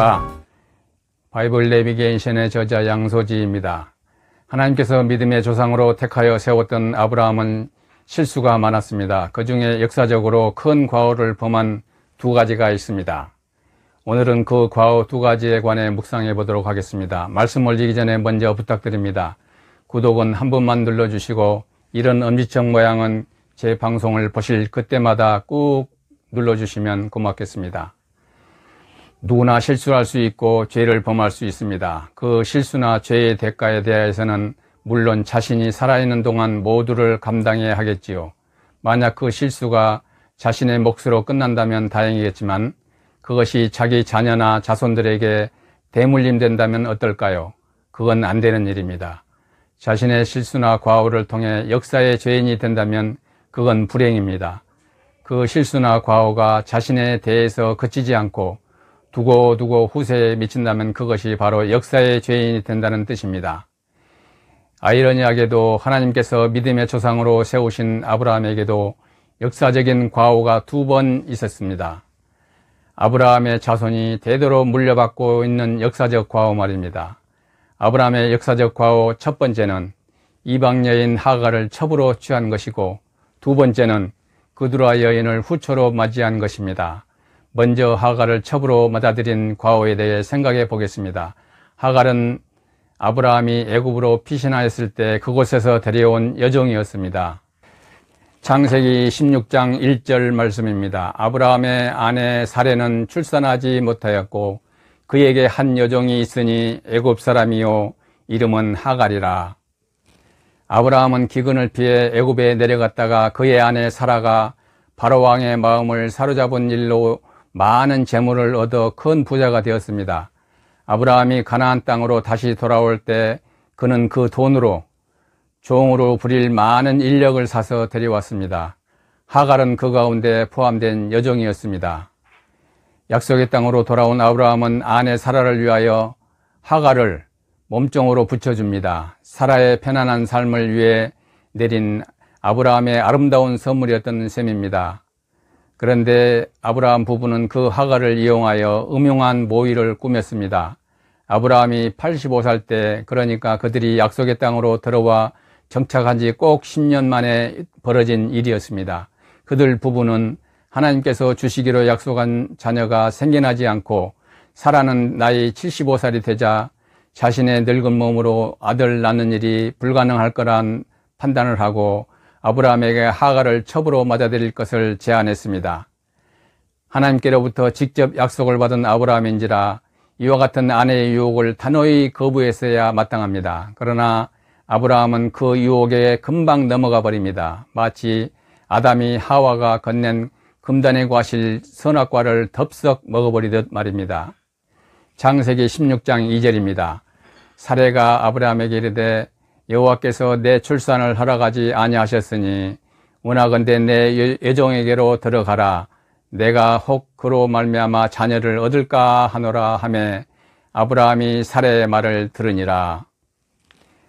안녕하십니까. 바이블 내비게이션의 저자 양소지입니다. 하나님께서 믿음의 조상으로 택하여 세웠던 아브라함은 실수가 많았습니다. 그 중에 역사적으로 큰 과오를 범한 두 가지가 있습니다. 오늘은 그 과오 두 가지에 관해 묵상해 보도록 하겠습니다. 말씀 올리기 전에 먼저 부탁드립니다. 구독은 한 번만 눌러주시고 이런 엄지척 모양은 제 방송을 보실 그때마다 꾹 눌러주시면 고맙겠습니다. 누구나 실수할 수 있고 죄를 범할 수 있습니다. 그 실수나 죄의 대가에 대해서는 물론 자신이 살아있는 동안 모두를 감당해야 하겠지요. 만약 그 실수가 자신의 몫으로 끝난다면 다행이겠지만 그것이 자기 자녀나 자손들에게 대물림 된다면 어떨까요? 그건 안 되는 일입니다. 자신의 실수나 과오를 통해 역사의 죄인이 된다면 그건 불행입니다. 그 실수나 과오가 자신에 대해서 그치지 않고 두고두고 후세에 미친다면 그것이 바로 역사의 죄인이 된다는 뜻입니다. 아이러니하게도 하나님께서 믿음의 조상으로 세우신 아브라함에게도 역사적인 과오가 두 번 있었습니다. 아브라함의 자손이 대대로 물려받고 있는 역사적 과오 말입니다. 아브라함의 역사적 과오 첫 번째는 이방 여인 하갈을 첩으로 취한 것이고, 두 번째는 그두라 여인을 후처로 맞이한 것입니다. 먼저 하갈을 첩으로 맞아들인 과오에 대해 생각해 보겠습니다. 하갈은 아브라함이 애굽으로 피신하였을 때 그곳에서 데려온 여종이었습니다. 창세기 16장 1절 말씀입니다. 아브라함의 아내 사레는 출산하지 못하였고 그에게 한 여종이 있으니 애굽 사람이요 이름은 하갈이라. 아브라함은 기근을 피해 애굽에 내려갔다가 그의 아내 사라가 바로왕의 마음을 사로잡은 일로 많은 재물을 얻어 큰 부자가 되었습니다. 아브라함이 가나안 땅으로 다시 돌아올 때 그는 그 돈으로 종으로 부릴 많은 인력을 사서 데려왔습니다. 하갈은 그 가운데 포함된 여종이었습니다. 약속의 땅으로 돌아온 아브라함은 아내 사라를 위하여 하갈을 몸종으로 붙여줍니다. 사라의 편안한 삶을 위해 내린 아브라함의 아름다운 선물이었던 셈입니다. 그런데 아브라함 부부는 그 하갈을 이용하여 음흉한 모의를 꾸몄습니다. 아브라함이 85살 때, 그러니까 그들이 약속의 땅으로 들어와 정착한 지 꼭 10년 만에 벌어진 일이었습니다. 그들 부부는 하나님께서 주시기로 약속한 자녀가 생겨나지 않고 사라는 나이 75살이 되자 자신의 늙은 몸으로 아들 낳는 일이 불가능할 거란 판단을 하고 아브라함에게 하갈을 첩으로 맞아들일 것을 제안했습니다. 하나님께로부터 직접 약속을 받은 아브라함인지라 이와 같은 아내의 유혹을 단호히 거부했어야 마땅합니다. 그러나 아브라함은 그 유혹에 금방 넘어가 버립니다. 마치 아담이 하와가 건넨 금단의 과실 선악과를 덥석 먹어버리듯 말입니다. 창세기 16장 2절입니다. 사레가 아브라함에게 이르되 여호와께서 내 출산을 허락하지 아니하셨으니 원하건대 내 여종에게로 들어가라. 내가 혹 그로 말미암아 자녀를 얻을까 하노라 하매 아브라함이 사라의 말을 들으니라.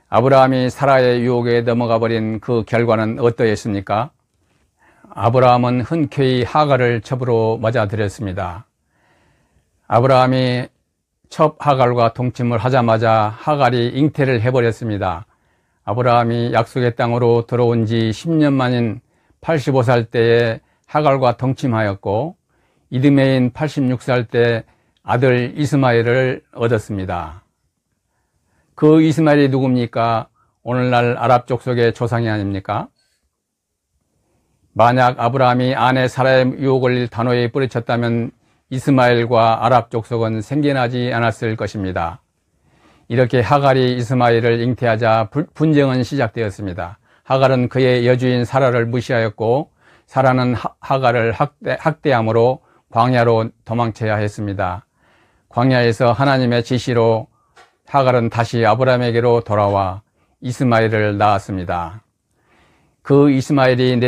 아브라함이 사라의 유혹에 넘어가 버린 그 결과는 어떠했습니까? 아브라함은 흔쾌히 하갈을 첩으로 맞아들였습니다. 아브라함이 첩 하갈과 동침을 하자마자 하갈이 잉태를 해버렸습니다. 아브라함이 약속의 땅으로 들어온 지 10년 만인 85살 때에 하갈과 동침하였고 이듬해인 86살 때 아들 이스마엘을 얻었습니다. 그 이스마엘이 누굽니까? 오늘날 아랍 족속의 조상이 아닙니까? 만약 아브라함이 아내 사라의 유혹을 단호히 뿌리쳤다면 이스마엘과 아랍 족속은 생겨나지 않았을 것입니다. 이렇게 하갈이 이스마엘을 잉태하자 분쟁은 시작되었습니다. 하갈은 그의 여주인 사라를 무시하였고 사라는 하갈을 학대함으로 광야로 도망쳐야 했습니다. 광야에서 하나님의 지시로 하갈은 다시 아브라함에게로 돌아와 이스마엘을 낳았습니다. 그 이스마엘이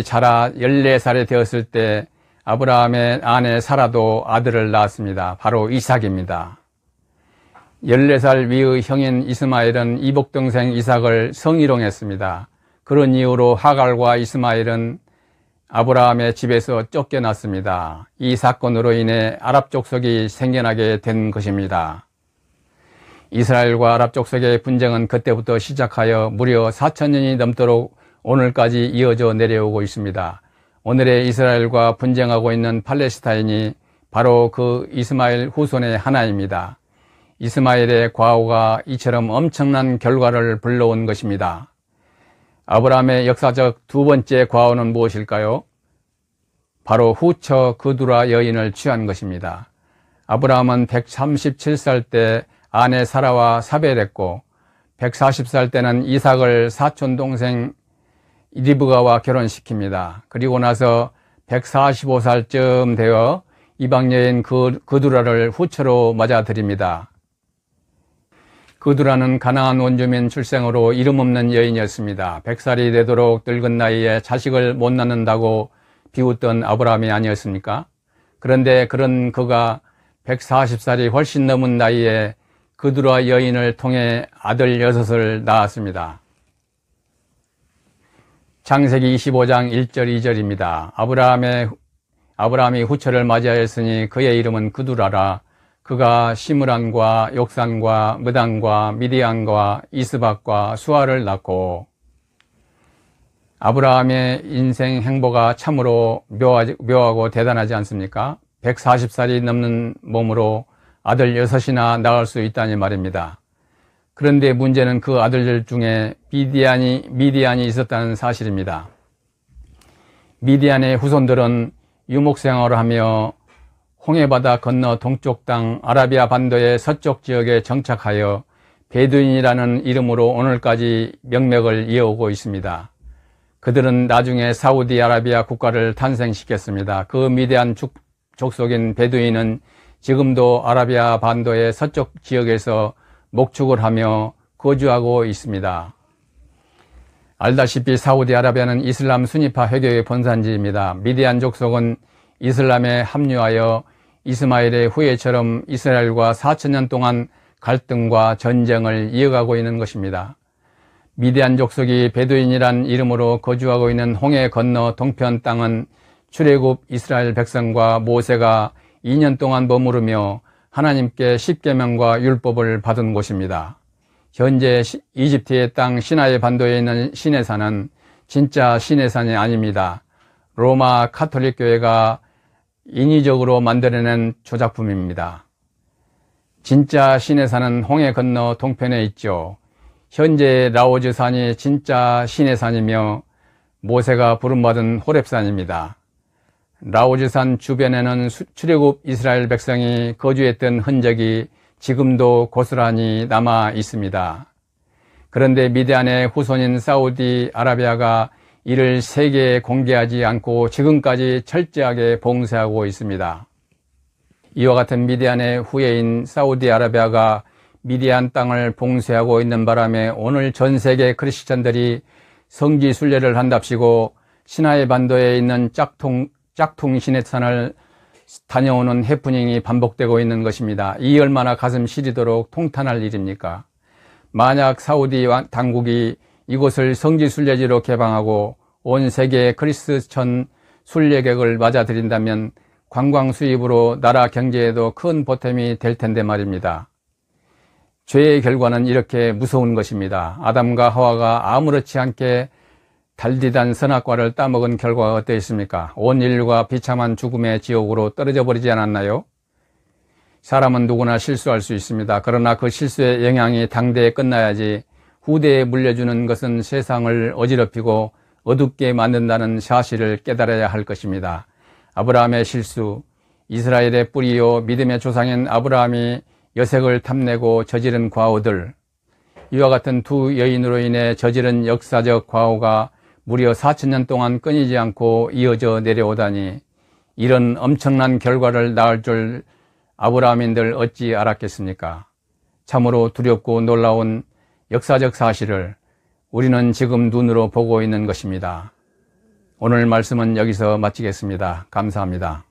자라 14살이 되었을 때 아브라함의 아내 사라도 아들을 낳았습니다. 바로 이삭입니다. 14살 위의 형인 이스마엘은 이복동생 이삭을 성희롱했습니다. 그런 이유로 하갈과 이스마엘은 아브라함의 집에서 쫓겨났습니다. 이 사건으로 인해 아랍 족속이 생겨나게 된 것입니다. 이스라엘과 아랍 족속의 분쟁은 그때부터 시작하여 무려 4,000년이 넘도록 오늘까지 이어져 내려오고 있습니다. 오늘의 이스라엘과 분쟁하고 있는 팔레스타인이 바로 그 이스마엘 후손의 하나입니다. 이스마엘의 과오가 이처럼 엄청난 결과를 불러온 것입니다. 아브라함의 역사적 두 번째 과오는 무엇일까요? 바로 후처 그두라 여인을 취한 것입니다. 아브라함은 137살 때 아내 사라와 사별했고 140살 때는 이삭을 사촌 동생 리브가와 결혼시킵니다. 그리고 나서 145살쯤 되어 이방 여인 그두라를 후처로 맞아들입니다. 그두라는 가나안 원주민 출생으로 이름 없는 여인이었습니다. 100살이 되도록 늙은 나이에 자식을 못 낳는다고 비웃던 아브라함이 아니었습니까? 그런데 그런 그가 140살이 훨씬 넘은 나이에 그두라 여인을 통해 아들 6을 낳았습니다. 창세기 25장 1절 2절입니다. 아브라함이 후처를 맞이하였으니 그의 이름은 그두라라. 그가 시므란과 욕산과 무단과 미디안과 이스박과 수아를 낳고. 아브라함의 인생 행보가 참으로 묘하고 대단하지 않습니까? 140살이 넘는 몸으로 아들 6이나 낳을 수 있다니 말입니다. 그런데 문제는 그 아들들 중에 미디안이 있었다는 사실입니다. 미디안의 후손들은 유목생활을 하며 홍해바다 건너 동쪽 땅 아라비아 반도의 서쪽 지역에 정착하여 베두인이라는 이름으로 오늘까지 명맥을 이어오고 있습니다. 그들은 나중에 사우디아라비아 국가를 탄생시켰습니다. 그 미디안 족속인 베두인은 지금도 아라비아 반도의 서쪽 지역에서 목축을 하며 거주하고 있습니다. 알다시피 사우디아라비아는 이슬람 수니파 회교의 본산지입니다. 미디안 족속은 이슬람에 합류하여 이스마엘의 후예처럼 이스라엘과 4,000년 동안 갈등과 전쟁을 이어가고 있는 것입니다. 미디안 족속이 베두인이란 이름으로 거주하고 있는 홍해 건너 동편 땅은 출애굽 이스라엘 백성과 모세가 2년 동안 머무르며 하나님께 십계명과 율법을 받은 곳입니다. 현재 이집트의 땅 시나이 반도에 있는 시내산은 진짜 시내산이 아닙니다. 로마 카톨릭 교회가 인위적으로 만들어낸 조작품입니다. 진짜 시내산은 홍해 건너 동편에 있죠. 현재 라오즈산이 진짜 시내산이며 모세가 부름받은 호렙산입니다. 라오즈산 주변에는 출애굽 이스라엘 백성이 거주했던 흔적이 지금도 고스란히 남아 있습니다. 그런데 미디안의 후손인 사우디아라비아가 이를 세계에 공개하지 않고 지금까지 철저하게 봉쇄하고 있습니다. 이와 같은 미디안의 후예인 사우디아라비아가 미디안 땅을 봉쇄하고 있는 바람에 오늘 전 세계 크리스천들이 성지 순례를 한답시고 시나이 반도에 있는 짝퉁 시내산을 다녀오는 해프닝이 반복되고 있는 것입니다. 이 얼마나 가슴 시리도록 통탄할 일입니까? 만약 사우디 당국이 이곳을 성지 순례지로 개방하고 온 세계의 크리스천 순례객을 맞아들인다면 관광 수입으로 나라 경제에도 큰 보탬이 될 텐데 말입니다. 죄의 결과는 이렇게 무서운 것입니다. 아담과 하와가 아무렇지 않게 달디단 선악과를 따먹은 결과가 어떠했습니까? 온 인류가 비참한 죽음의 지옥으로 떨어져 버리지 않았나요? 사람은 누구나 실수할 수 있습니다. 그러나 그 실수의 영향이 당대에 끝나야지 후대에 물려주는 것은 세상을 어지럽히고 어둡게 만든다는 사실을 깨달아야 할 것입니다. 아브라함의 실수, 이스라엘의 뿌리요 믿음의 조상인 아브라함이 여색을 탐내고 저지른 과오들, 이와 같은 두 여인으로 인해 저지른 역사적 과오가 무려 4,000년 동안 끊이지 않고 이어져 내려오다니 이런 엄청난 결과를 낳을 줄 아브라함인들 어찌 알았겠습니까? 참으로 두렵고 놀라운 역사적 사실을 우리는 지금 눈으로 보고 있는 것입니다. 오늘 말씀은 여기서 마치겠습니다. 감사합니다.